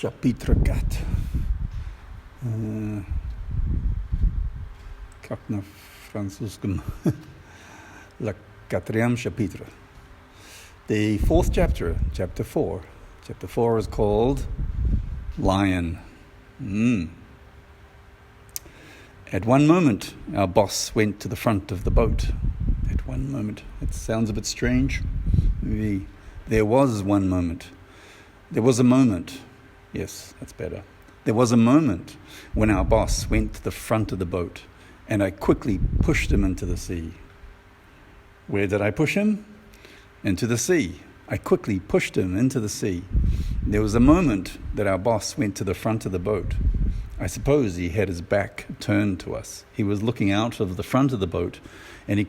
chapitre 4. Как на французском? Le quatrième chapitre. The fourth chapter, chapter 4. Chapter 4 is called Lion. At one moment, our boss went to the front of the boat. At one moment. It sounds a bit strange. Maybe there was one moment. There was a moment. Yes, that's better. There was a moment when our boss went to the front of the boat, and I quickly pushed him into the sea. Where did I push him? Into the sea. I quickly pushed him into the sea. There was a moment that our boss went to the front of the boat. I suppose he had his back turned to us. He was looking out of the front of the boat, and he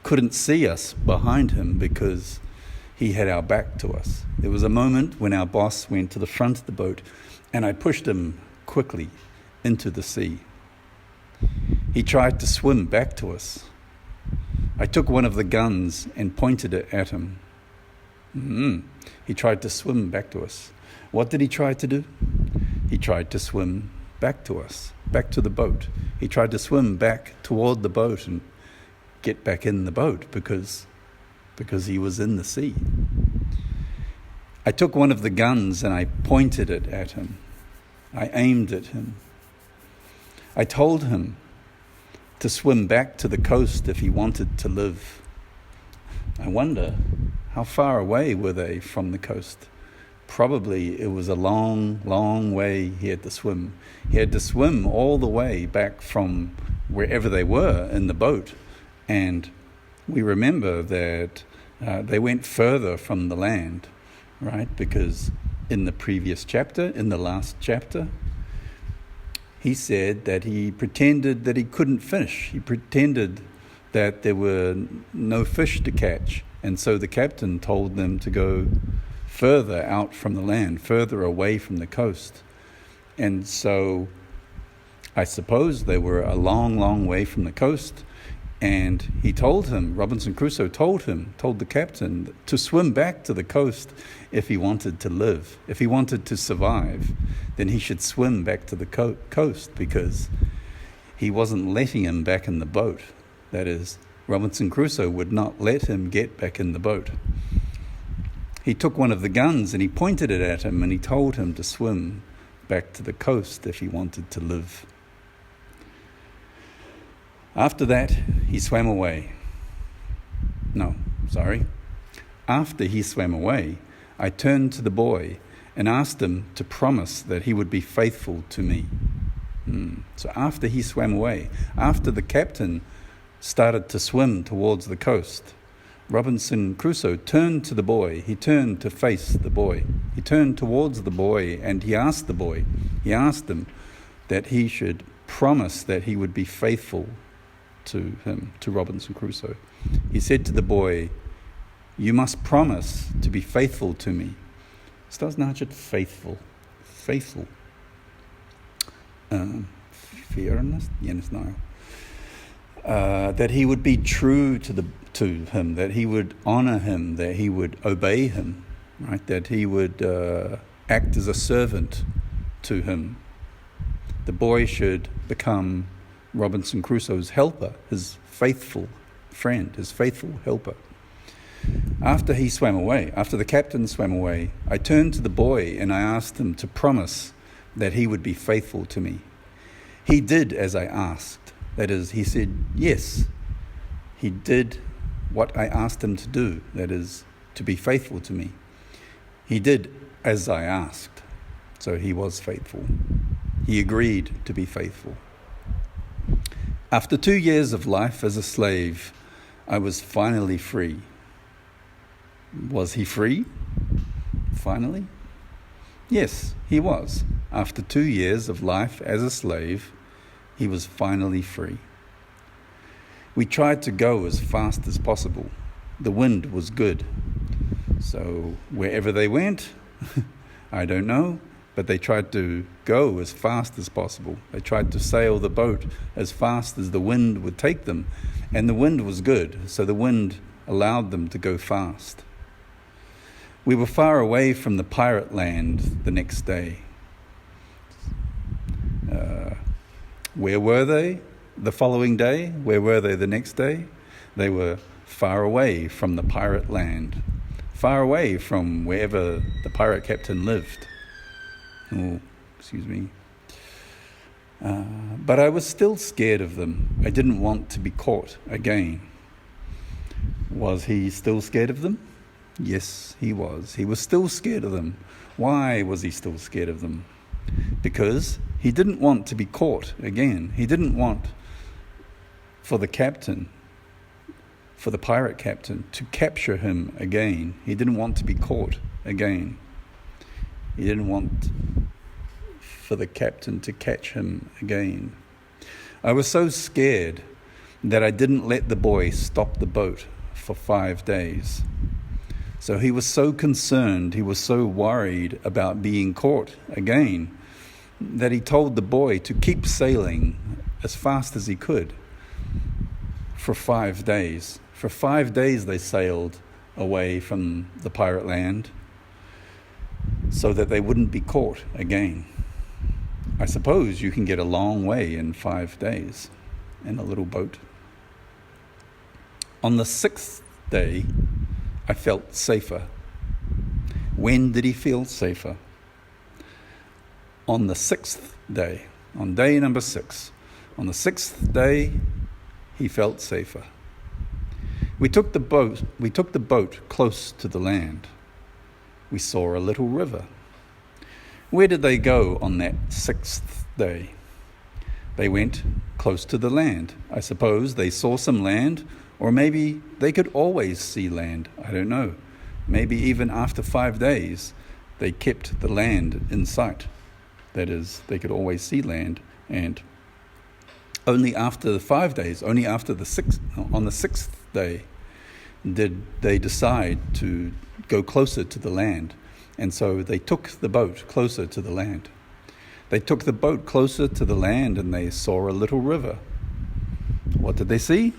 couldn't see us behind him because he had our back to us. There was a moment when our boss went to the front of the boat, and I pushed him quickly into the sea. He tried to swim back to us. I took one of the guns and pointed it at him. He tried to swim back to us. What did he try to do? He tried to swim back to us, back to the boat. He tried to swim back toward the boat and get back in the boat because he was in the sea. I took one of the guns and I pointed it at him. I aimed at him. I told him to swim back to the coast if he wanted to live. I wonder, how far away were they from the coast? Probably it was a long, long way he had to swim. He had to swim all the way back from wherever they were in the boat. And we remember that they went further from the land, right? Because in the previous chapter, in the last chapter, he said that he pretended that he couldn't fish. He pretended that there were no fish to catch. And so the captain told them to go further out from the land, further away from the coast. And so I suppose they were a long, long way from the coast. And he told him, Robinson Crusoe told the captain to swim back to the coast if he wanted to live. If he wanted to survive, then he should swim back to the coast because he wasn't letting him back in the boat. That is, Robinson Crusoe would not let him get back in the boat. He took one of the guns and he pointed it at him and he told him to swim back to the coast if he wanted to live. After that, he swam away. After he swam away, I turned to the boy and asked him to promise that he would be faithful to me. So after he swam away, after the captain started to swim towards the coast, Robinson Crusoe turned to the boy. He turned to face the boy. He turned towards the boy and he asked him that he should promise that he would be faithful to him, to Robinson Crusoe. He said to the boy, "You must promise to be faithful to me." Faithful. Fairness? That he would be true to him, that he would honor him, that he would obey him, right? That he would act as a servant to him. The boy should become Robinson Crusoe's helper, his faithful friend, his faithful helper. After the captain swam away, I turned to the boy and I asked him to promise that he would be faithful to me. He did as I asked. That is, he said yes. He did what I asked him to do, that is, to be faithful to me. He did as I asked, so he was faithful. He agreed to be faithful. After 2 years of life as a slave, I was finally free. Was he free? Finally? Yes, he was. After 2 years of life as a slave, he was finally free. We tried to go as fast as possible. The wind was good. So wherever they went, I don't know, but they tried to go as fast as possible. They tried to sail the boat as fast as the wind would take them. And the wind was good, so the wind allowed them to go fast. We were far away from the pirate land the next day. Where were they the following day? Where were they the next day? They were far away from the pirate land, far away from wherever the pirate captain lived. Oh, excuse me. But I was still scared of them. I didn't want to be caught again. Was he still scared of them? Yes, he was. He was still scared of them. Why was he still scared of them? Because he didn't want to be caught again. He didn't want for the pirate captain, to capture him again. He didn't want to be caught again. He didn't want for the captain to catch him again. I was so scared that I didn't let the boy stop the boat for 5 days. So he was so concerned, he was so worried about being caught again, that he told the boy to keep sailing as fast as he could for 5 days. For 5 days they sailed away from the pirate land so that they wouldn't be caught again. I suppose you can get a long way in 5 days in a little boat. On the 6th day, I felt safer. When did he feel safer? On the 6th day, on day number 6. On the 6th day, he felt safer. We took the boat close to the land. We saw a little river. Where did they go on that 6th day? They went close to the land. I suppose they saw some land, or maybe they could always see land. I don't know. Maybe even after 5 days, they kept the land in sight. That is, they could always see land, and only after the 5 days, only after on the 6th day, did they decide to go closer to the land. And so they took the boat closer to the land. They took the boat closer to the land and they saw a little river. What did they see?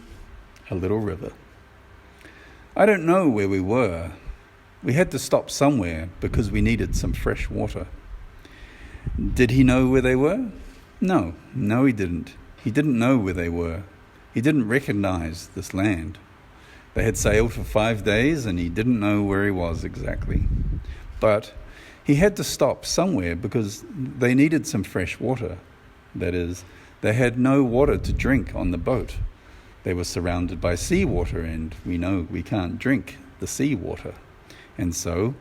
A little river. I don't know where we were. We had to stop somewhere because we needed some fresh water. Did he know where they were? No, he didn't. He didn't know where they were. He didn't recognize this land. They had sailed for 5 days and he didn't know where he was exactly. But he had to stop somewhere because they needed some fresh water. That is, they had no water to drink on the boat. They were surrounded by seawater, and we know we can't drink the seawater. And so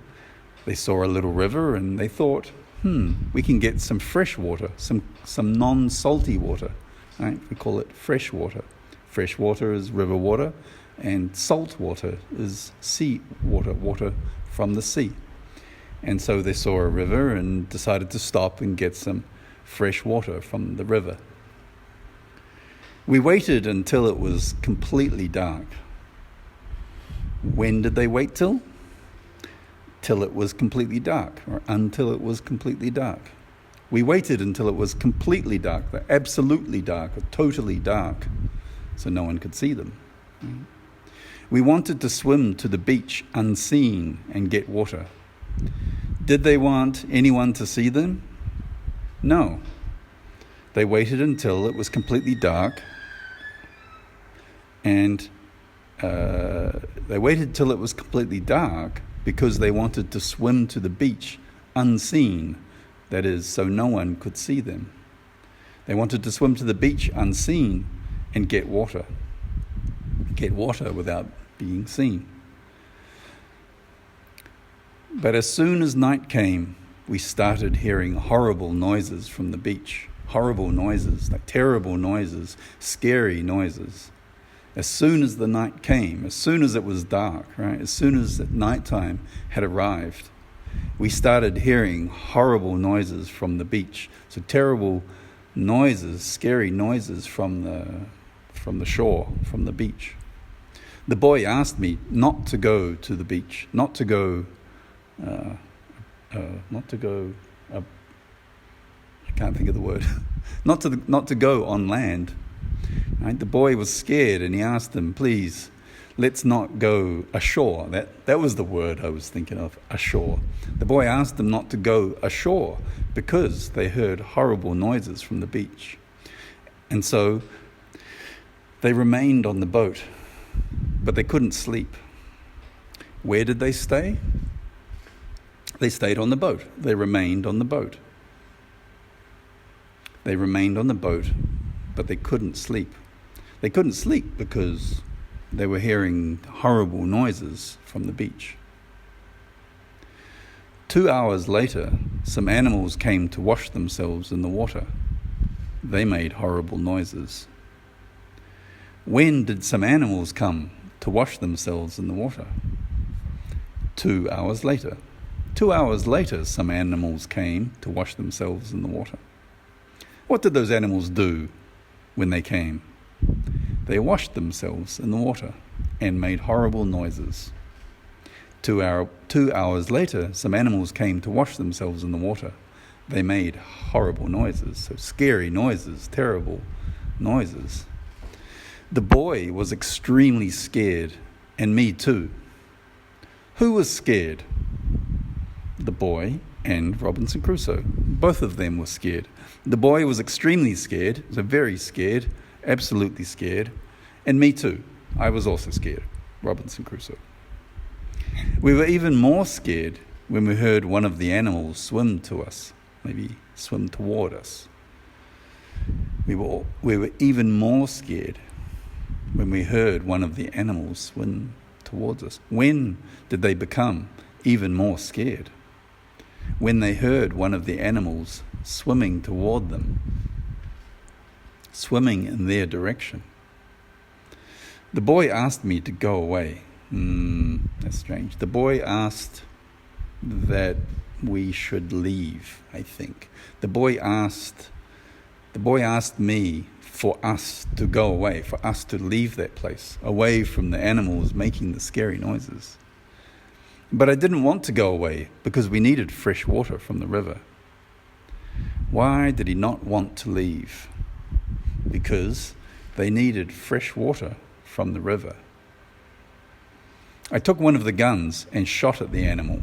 they saw a little river and they thought, we can get some fresh water, some non-salty water. Right? We call it fresh water. Fresh water is river water, and salt water is sea water, water from the sea. And so they saw a river and decided to stop and get some fresh water from the river. We waited until it was completely dark. When did they wait till? Till it was completely dark, or until it was completely dark. We waited until it was completely dark, absolutely dark, or totally dark, so no one could see them. We wanted to swim to the beach unseen and get water. Did they want anyone to see them? No. They waited until it was completely dark, and they waited till it was completely dark because they wanted to swim to the beach unseen, that is, so no one could see them. They wanted to swim to the beach unseen and get water without being seen. But as soon as night came, we started hearing horrible noises from the beach. Horrible noises, like terrible noises, scary noises. As soon as the night came, as soon as it was dark, right? As soon as nighttime had arrived, we started hearing horrible noises from the beach. So terrible noises, scary noises from the shore, from the beach. The boy asked me not to go to the beach, not to go. I can't think of the word. not to go on land. Right? The boy was scared, and he asked them, "Please, let's not go ashore." That was the word I was thinking of, ashore. The boy asked them not to go ashore because they heard horrible noises from the beach. And so they remained on the boat, but they couldn't sleep. Where did they stay? They stayed on the boat. They remained on the boat. They remained on the boat, but they couldn't sleep. They couldn't sleep because they were hearing horrible noises from the beach. 2 hours later, some animals came to wash themselves in the water. They made horrible noises. When did some animals come to wash themselves in the water? 2 hours later. 2 hours later, some animals came to wash themselves in the water. What did those animals do when they came? They washed themselves in the water and made horrible noises. 2 hours later, some animals came to wash themselves in the water. They made horrible noises, so scary noises, terrible noises. The boy was extremely scared, and me too. Who was scared? The boy and Robinson Crusoe. Both of them were scared. The boy was extremely scared, so very scared, absolutely scared, and me too. I was also scared, Robinson Crusoe. We were even more scared when we heard one of the animals swim to us, maybe swim toward us. We were even more scared when we heard one of the animals swim towards us. When did they become even more scared? When they heard one of the animals swimming toward them, swimming in their direction. The boy asked me to go away. That's strange. The boy asked that we should leave, I think. The boy asked me for us to go away, for us to leave that place, away from the animals making the scary noises. But I didn't want to go away because we needed fresh water from the river. Why did he not want to leave? Because they needed fresh water from the river. I took one of the guns and shot at the animal.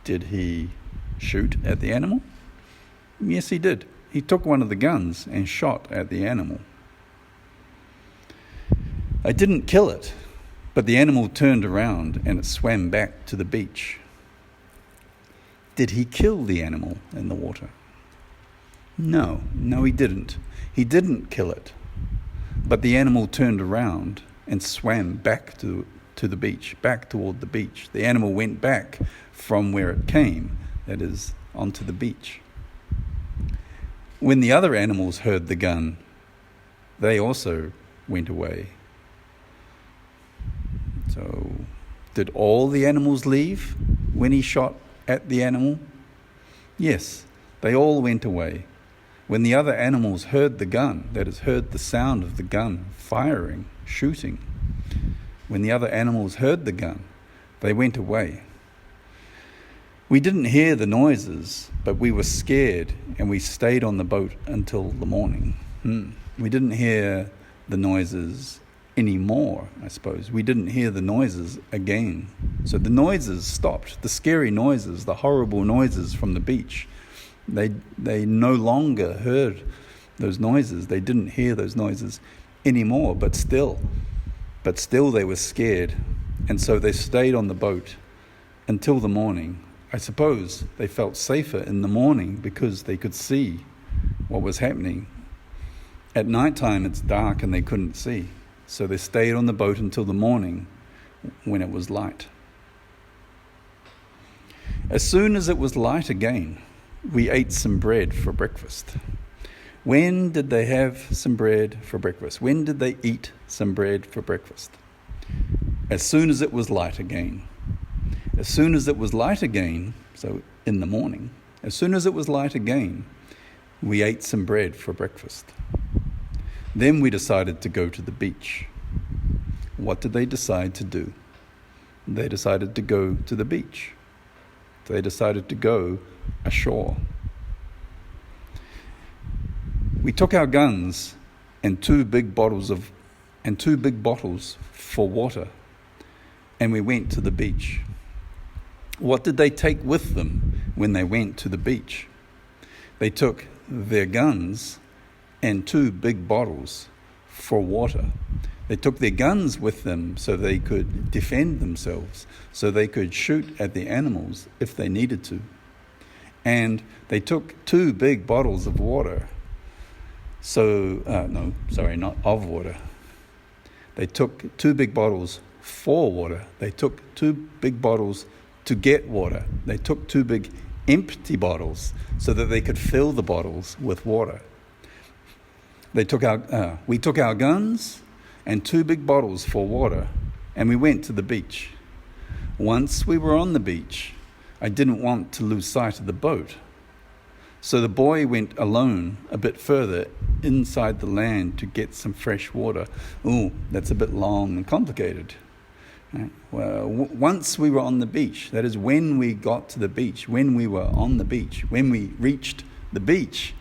Did he shoot at the animal? Yes, he did. He took one of the guns and shot at the animal. I didn't kill it, but the animal turned around and it swam back to the beach. Did he kill the animal in the water? No, he didn't. He didn't kill it, but the animal turned around and swam back to the beach, back toward the beach. The animal went back from where it came, that is, onto the beach. When the other animals heard the gun, they also went away. So, did all the animals leave when he shot at the animal? Yes, they all went away. When the other animals heard the gun, that is, heard the sound of the gun firing, shooting, when the other animals heard the gun, they went away. We didn't hear the noises, but we were scared and we stayed on the boat until the morning. We didn't hear the noises anymore, I suppose. We didn't hear the noises again. So the noises stopped. The scary noises, the horrible noises from the beach, they no longer heard those noises. They didn't hear those noises anymore, but still they were scared. And so they stayed on the boat until the morning. I suppose they felt safer in the morning because they could see what was happening. At nighttime it's dark and they couldn't see. So they stayed on the boat until the morning when it was light. As soon as it was light again, we ate some bread for breakfast. When did they have some bread for breakfast? When did they eat some bread for breakfast? As soon as it was light again. As soon as it was light again, so in the morning, as soon as it was light again, we ate some bread for breakfast. Then we decided to go to the beach. What did they decide to do? They decided to go to the beach. They decided to go ashore. We took our guns and two big bottles for water, and we went to the beach. What did they take with them when they went to the beach? They took their guns and 2 big bottles for water. They took their guns with them so they could defend themselves, so they could shoot at the animals if they needed to. And they took 2 big bottles of water. Not of water. They took 2 big bottles for water. They took 2 big bottles to get water. They took 2 big empty bottles so that they could fill the bottles with water. We took our guns and 2 big bottles for water, and we went to the beach. Once we were on the beach, I didn't want to lose sight of the boat. So the boy went alone a bit further inside the land to get some fresh water. Oh, that's a bit long and complicated. Right? Well, once we were on the beach, that is when we got to the beach, when we were on the beach, when we reached the beach,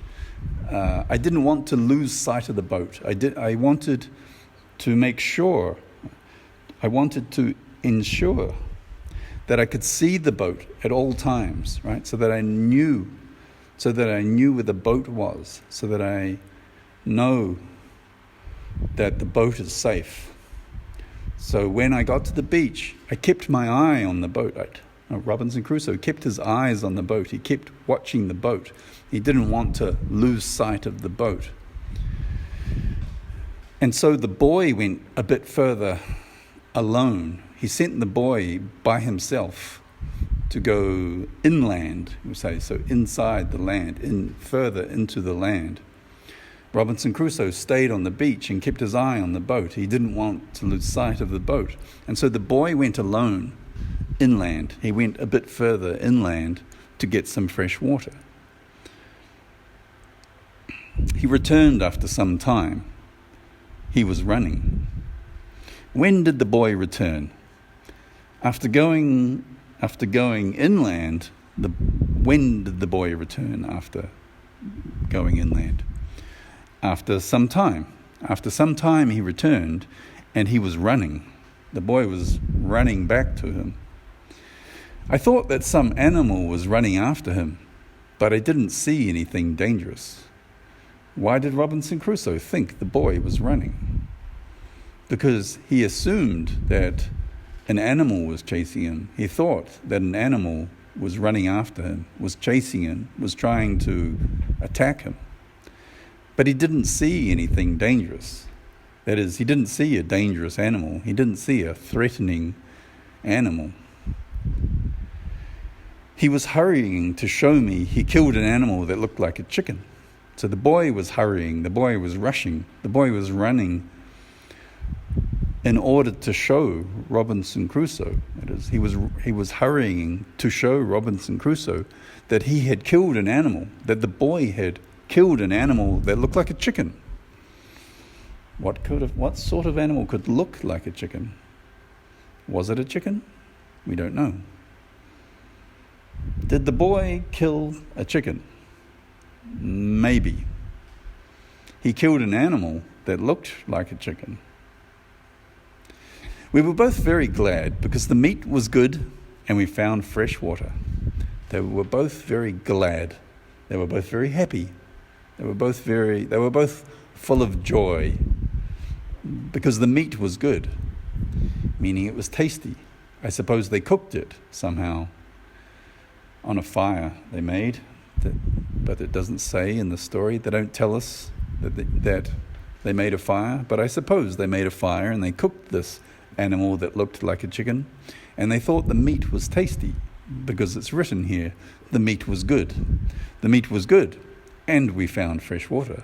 I didn't want to lose sight of the boat. I wanted to ensure that I could see the boat at all times, right? So that I knew where the boat was, so that I know that the boat is safe. So when I got to the beach, I kept my eye on the boat. Robinson Crusoe kept his eyes on the boat. He kept watching the boat. He didn't want to lose sight of the boat. And so the boy went a bit further alone. He sent the boy by himself to go inland, we say, so inside the land, further into the land. Robinson Crusoe stayed on the beach and kept his eye on the boat. He didn't want to lose sight of the boat. And so the boy went alone inland. He went a bit further inland to get some fresh water. He returned after some time. He was running. When did the boy return? After going inland, when did the boy return after going inland? After some time. After some time he returned, and he was running. The boy was running back to him. I thought that some animal was running after him, but I didn't see anything dangerous. Why did Robinson Crusoe think the boy was running? Because he assumed that an animal was chasing him. He thought that an animal was running after him, was chasing him, was trying to attack him. But he didn't see anything dangerous. That is, he didn't see a dangerous animal. He didn't see a threatening animal. He was hurrying to show me he killed an animal that looked like a chicken. So the boy was hurrying, the boy was rushing, the boy was running in order to show Robinson Crusoe. That is, he was hurrying to show Robinson Crusoe that he had killed an animal, that the boy had killed an animal that looked like a chicken. What sort of animal could look like a chicken? Was it a chicken? We don't know. Did the boy kill a chicken? Maybe. He killed an animal that looked like a chicken. We were both very glad because the meat was good and we found fresh water. They were both very glad. They were both very happy. They were both full of joy because the meat was good, meaning it was tasty. I suppose they cooked it somehow on a fire they made, but it doesn't say in the story. They don't tell us that they made a fire, but I suppose they made a fire and they cooked this animal that looked like a chicken, and they thought the meat was tasty because it's written here, the meat was good. The meat was good, and we found fresh water.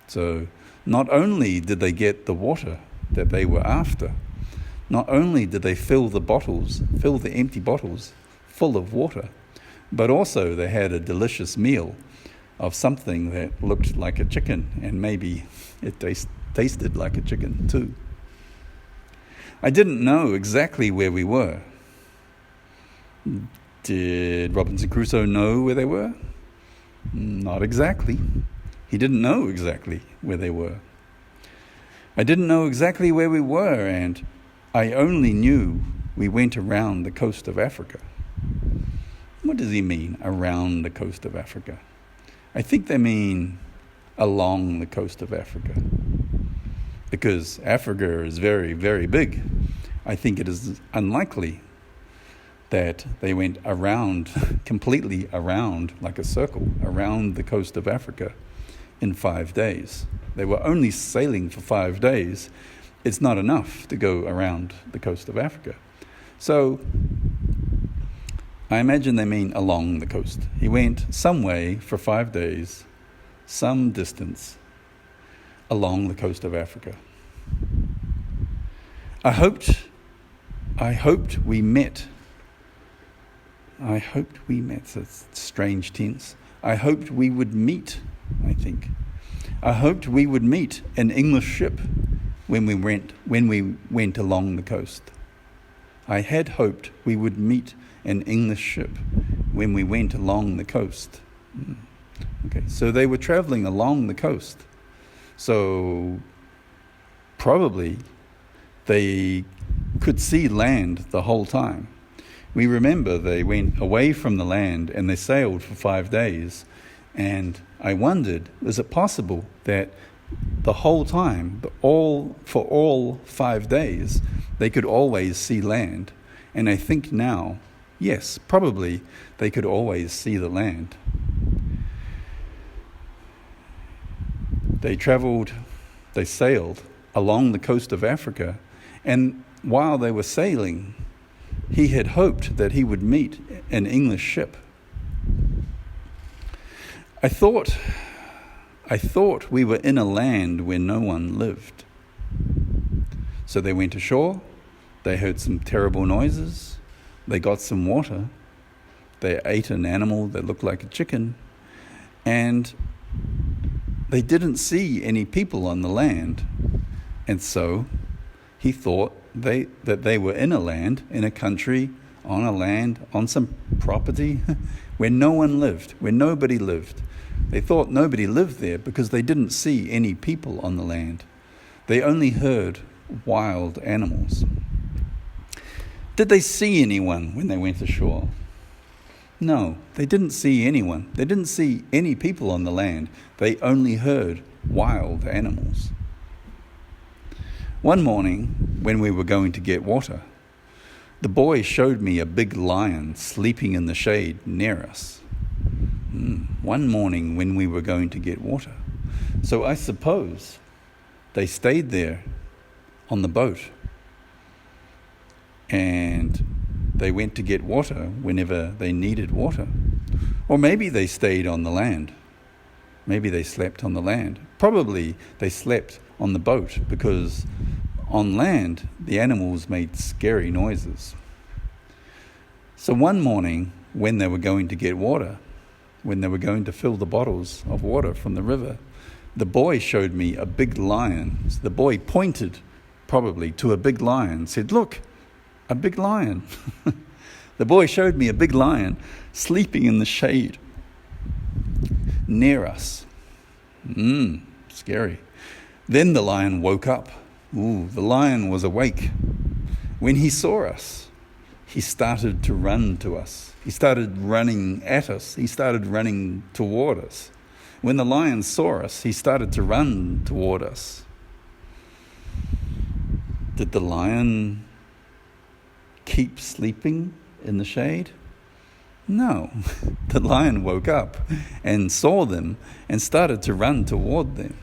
So not only did they get the water that they were after, not only did they fill the empty bottles full of water, but also they had a delicious meal of something that looked like a chicken, and maybe it tasted like a chicken too. I didn't know exactly where we were. Did Robinson Crusoe know where they were? Not exactly. He didn't know exactly where they were. I didn't know exactly where we were, and I only knew we went around the coast of Africa. What does he mean, around the coast of Africa? I think they mean along the coast of Africa. Because Africa is very, very big. I think it is unlikely that they went around, completely around, like a circle, around the coast of Africa in 5 days. They were only sailing for 5 days. It's not enough to go around the coast of Africa. So I imagine they mean along the coast. He went some way for 5 days, some distance along the coast of Africa. I hoped we met. That's a strange tense. I hoped we would meet, I think. I hoped we would meet an English ship when we went along the coast. I had hoped we would meet an English ship when we went along the coast. Okay, so they were traveling along the coast. So probably they could see land the whole time. We remember they went away from the land and they sailed for 5 days. And I wondered, is it possible that the whole time, for all 5 days, they could always see land? And I think now, yes, probably they could always see the land. They sailed along the coast of Africa, and while they were sailing, he had hoped that he would meet an English ship. I thought we were in a land where no one lived. So they went ashore, they heard some terrible noises, they got some water, they ate an animal that looked like a chicken, and they didn't see any people on the land. And so he thought that they were in a land, in a country, on a land, on some property where no one lived, where nobody lived. They thought nobody lived there because they didn't see any people on the land. They only heard wild animals. Did they see anyone when they went ashore? No, they didn't see anyone. They didn't see any people on the land. They only heard wild animals. One morning, when we were going to get water, the boy showed me a big lion sleeping in the shade near us. One morning when we were going to get water. So I suppose they stayed there on the boat and they went to get water whenever they needed water. Or maybe they stayed on the land. Maybe they slept on the land. Probably they slept on the boat because on land the animals made scary noises. So one morning when they were going to get water, when they were going to fill the bottles of water from the river, the boy showed me a big lion. So the boy pointed probably to a big lion, said, "Look, a big lion." The boy showed me a big lion sleeping in the shade near us. Scary. Then the lion woke up. The lion was awake. When he saw us, he started to run to us. He started running at us. He started running toward us. When the lion saw us, he started to run toward us. Did the lion keep sleeping in the shade? No. The lion woke up and saw them and started to run toward them.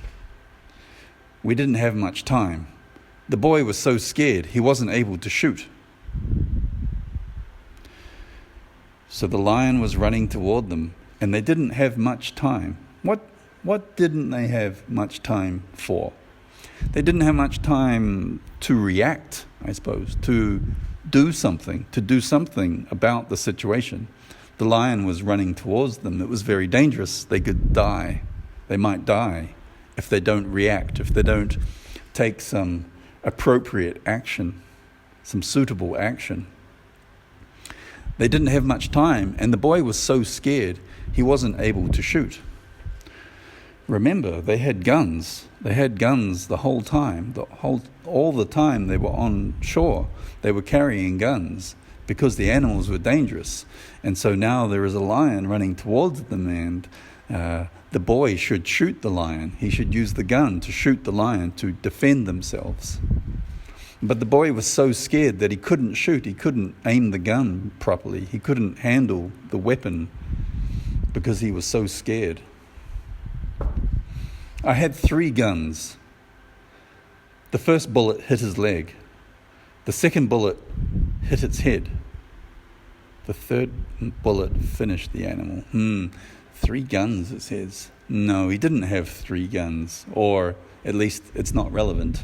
We didn't have much time. The boy was so scared he wasn't able to shoot. So the lion was running toward them, and they didn't have much time. What didn't they have much time for? They didn't have much time to react, I suppose, to do something about the situation. The lion was running towards them. It was very dangerous. They could die. They might die if they don't react, if they don't take some appropriate action, some suitable action. They didn't have much time, and the boy was so scared he wasn't able to shoot. Remember, they had guns. They had guns the whole time. All the time they were on shore, they were carrying guns because the animals were dangerous. And so now there is a lion running towards them, and the boy should shoot the lion. He should use the gun to shoot the lion to defend themselves. But the boy was so scared that he couldn't shoot. He couldn't aim the gun properly. He couldn't handle the weapon because he was so scared. I had 3 guns. The first bullet hit his leg. The second bullet hit its head. The third bullet finished the animal. 3 guns, it says. No, he didn't have 3 guns, or at least it's not relevant.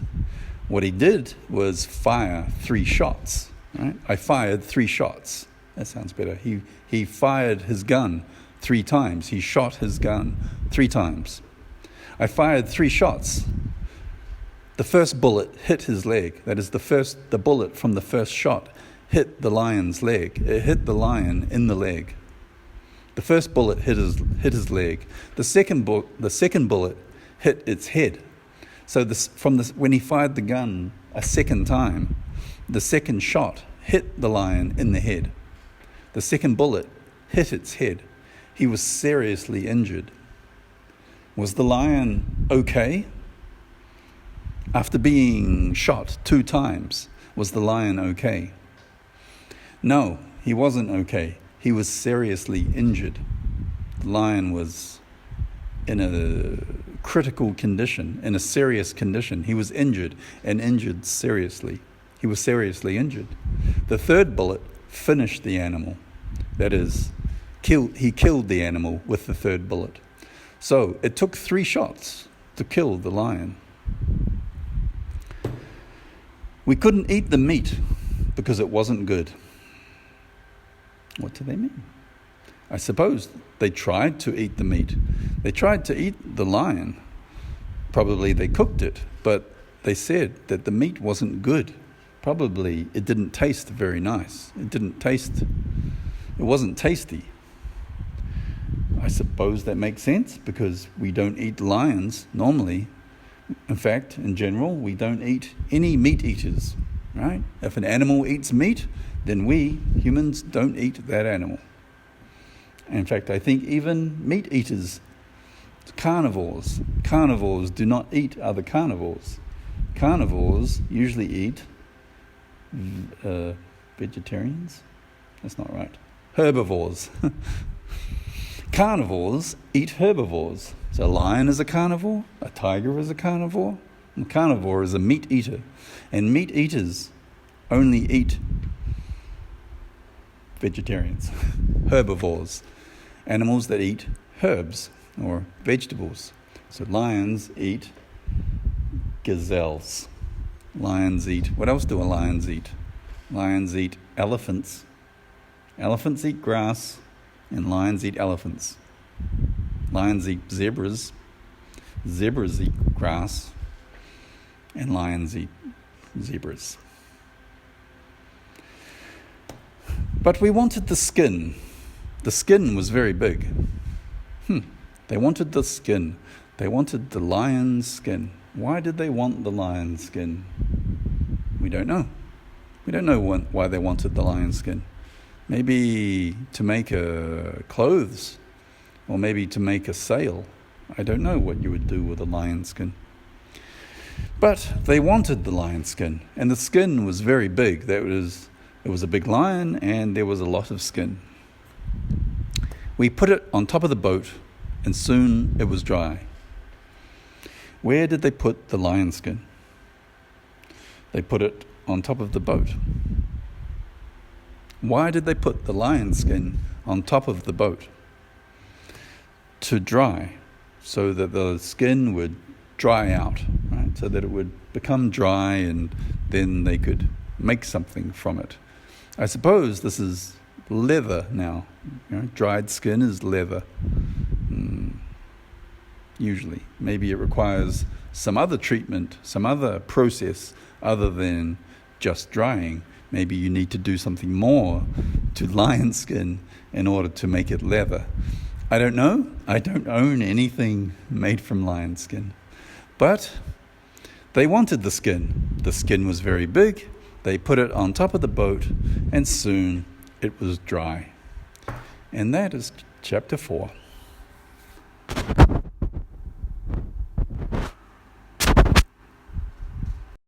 What he did was fire 3 shots. Right? I fired 3 shots. That sounds better. He fired his gun 3 times. He shot his gun 3 times. I fired 3 shots. The first bullet hit his leg. That is, the bullet from the first shot hit the lion's leg. It hit the lion in the leg. The first bullet hit his leg. The second bullet hit its head. So when he fired the gun a second time, the second shot hit the lion in the head. The second bullet hit its head. He was seriously injured. Was the lion okay? After being shot 2 times, was the lion okay? No, he wasn't okay. He was seriously injured. The lion was in a critical condition, in a serious condition. He was injured, and injured seriously. He was seriously injured. The third bullet finished the animal. That is, he killed the animal with the third bullet. So it took 3 shots to kill the lion. We couldn't eat the meat because it wasn't good. What do they mean? I suppose they tried to eat the meat. They tried to eat the lion. Probably they cooked it, but they said that the meat wasn't good. Probably it didn't taste very nice. It wasn't tasty. I suppose that makes sense because we don't eat lions normally. In fact, in general, we don't eat any meat eaters, right? If an animal eats meat, then we, humans, don't eat that animal. In fact, I think even meat eaters, carnivores do not eat other carnivores. Carnivores usually eat vegetarians. That's not right. Herbivores. Carnivores eat herbivores. So a lion is a carnivore, a tiger is a carnivore, and a carnivore is a meat eater. And meat eaters only eat vegetarians, herbivores, animals that eat herbs or vegetables. So lions eat gazelles. Lions eat, what else do lions eat? Lions eat elephants. Elephants eat grass, and lions eat elephants. Lions eat zebras. Zebras eat grass, and lions eat zebras. But we wanted the skin. The skin was very big. They wanted the skin. They wanted the lion's skin. Why did they want the lion's skin? We don't know. We don't know why they wanted the lion's skin. Maybe to make clothes, or maybe to make a sail. I don't know what you would do with a lion's skin. But they wanted the lion's skin, and the skin was very big. It was a big lion, and there was a lot of skin. We put it on top of the boat, and soon it was dry. Where did they put the lion skin? They put it on top of the boat. Why did they put the lion skin on top of the boat? To dry, so that the skin would dry out, right? So that it would become dry, and then they could make something from it. I suppose this is leather now. Dried skin is leather. Usually. Maybe it requires some other treatment, some other process other than just drying. Maybe you need to do something more to lion skin in order to make it leather. I don't know. I don't own anything made from lion skin. But they wanted the skin. The skin was very big. They put it on top of the boat, and soon it was dry. And that is chapter 4.